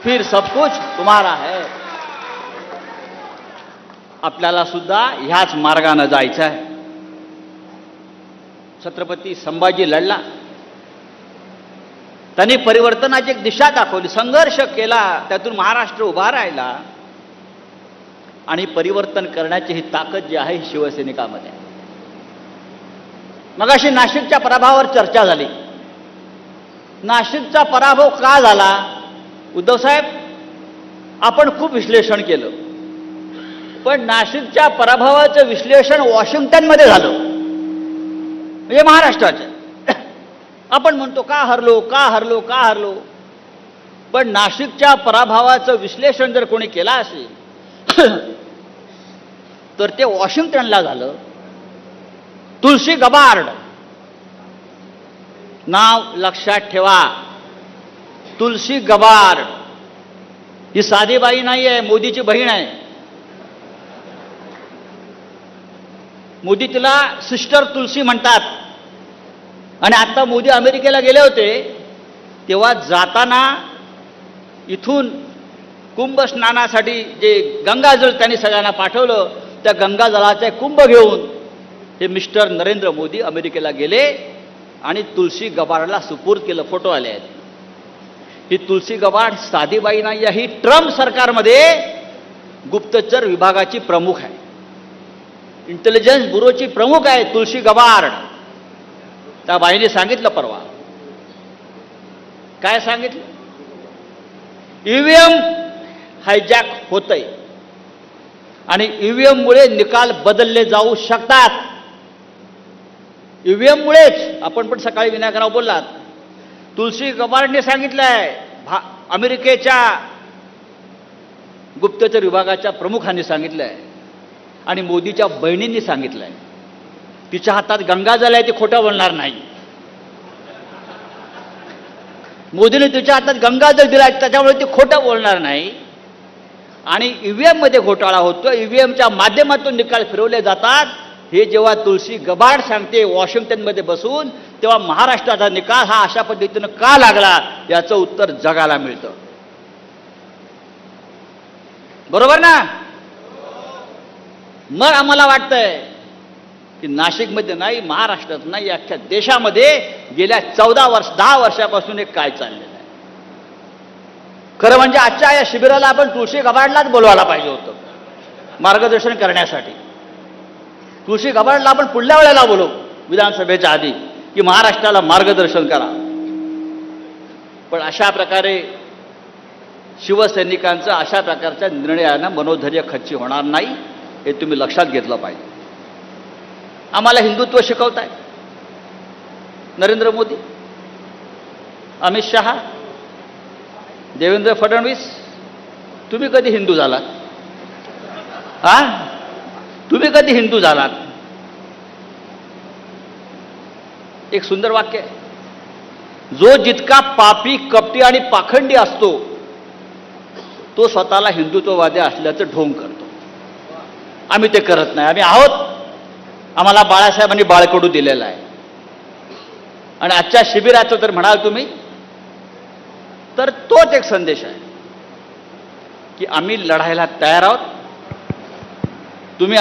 फिर सब कुछ तुम्हारा है. आपल्याला सुद्धा ह्याच मार्गाने जायचं आहे. छत्रपती संभाजी लढला, त्यांनी परिवर्तनाची एक दिशा दाखवली, संघर्ष केला, त्यातून महाराष्ट्र उभा राहिला आणि परिवर्तन करण्याची ही ताकद जी आहे शिवसैनिकामध्ये. मगाशी नाशिकच्या पराभवावर चर्चा झाली. नाशिकचा पराभव का झाला? उद्धव साहेब, आपण खूप विश्लेषण केलं, पण नाशिकच्या पराभवाचं विश्लेषण वॉशिंग्टनमध्ये झालं, म्हणजे महाराष्ट्राचे. आपण म्हणतो का हरलो का हरलो का हरलो, पण नाशिकच्या पराभवाचं विश्लेषण जर कोणी केला असेल तर ते वॉशिंग्टनला झालं. तुलसी गबार्ड नाव लक्षात ठेवा. तुलसी गबार्ड ही साधी बाई नाही आहे, मोदीची बहीण आहे. मोदी तिला सिस्टर तुलसी म्हणतात. आणि आता मोदी अमेरिकेला गेले होते तेव्हा जाताना इथून कुंभ स्नानासाठी जे गंगाजळ त्यांनी सगळ्यांना पाठवलं, त्या गंगाजळाचे कुंभ घेऊन हे मिस्टर नरेंद्र मोदी अमेरिकेला गेले आणि तुलसी गबार्डला सुपूर्द केलं. फोटो आले आहेत. ही तुलसी गबार्ड साधी बाई नाही आहे, ही ट्रम्प सरकारमध्ये गुप्तचर विभागाची प्रमुख आहे, इंटेलिजन्स ब्युरोची प्रमुख आहे तुलसी गबार्ड. त्या बाईने सांगितलं परवा. काय सांगितलं? ईव्हीएम हायजॅक होतंय आणि ईव्हीएम मुळे निकाल बदलले जाऊ शकतात. ईव्हीएम मुळेच. आपण पण सकाळी विनायकराव बोललात. तुलसी गबार्डने सांगितलंय, अमेरिकेच्या गुप्तचर विभागाच्या प्रमुखांनी सांगितलंय आणि मोदीच्या बहिणींनी सांगितलंय. तिच्या हातात गंगाजल आहे, ती खोटं बोलणार नाही. मोदीने तिच्या हातात गंगाजल दिलाय, त्याच्यामुळे ती खोटं बोलणार नाही. आणि ईव्हीएम मध्ये घोटाळा होतो, ईव्हीएमच्या माध्यमातून निकाल फिरवले जातात, हे जेव्हा तुलसी गबार्ड सांगते वॉशिंग्टनमध्ये बसून, तेव्हा महाराष्ट्राचा निकाल हा अशा पद्धतीनं का लागला याचं उत्तर जगाला मिळतं. बरोबर ना? मग आम्हाला वाटतंय की नाशिकमध्ये नाही, महाराष्ट्रात नाही, अख्ख्या देशामध्ये गेल्या 10 वर्षापासून एक काय चाललेलं आहे. खरं म्हणजे आजच्या या शिबिराला आपण तुळशी गबार्डलाच बोलवायला पाहिजे होतं मार्गदर्शन करण्यासाठी. तुळशी गबार्डला आपण पुढल्या वेळेला बोलवू विधानसभेच्या आधी की महाराष्ट्राला मार्गदर्शन करा. पण अशा प्रकारे शिवसैनिकांचं अशा प्रकारच्या निर्णयानं मनोधैर्य खच्ची होणार नाही, हे तुम्ही लक्षात घेतलं पाहिजे. आम्हाला हिंदुत्व शिकवताय नरेंद्र मोदी, अमित शहा, देवेंद्र फडणवीस. तुम्ही कधी हिंदू झालात? हा, तुम्ही कधी हिंदू झालात? एक सुंदर वाक्य आहे, जो जितका पापी, कपटी आणि पाखंडी असतो तो स्वतःला हिंदुत्ववादी असल्याचं ढोंग करतो. आम्ही ते करत नाही. आम्ही आहोत. आम्हाला बाळासाहेबांनी बाळकडू दिलेला आहे. आणि आजच्या शिबिराचं जर म्हणाल तुम्ही तर तोच एक संदेश आहे की आम्ही लढायला तयार आहोत. तुम्ही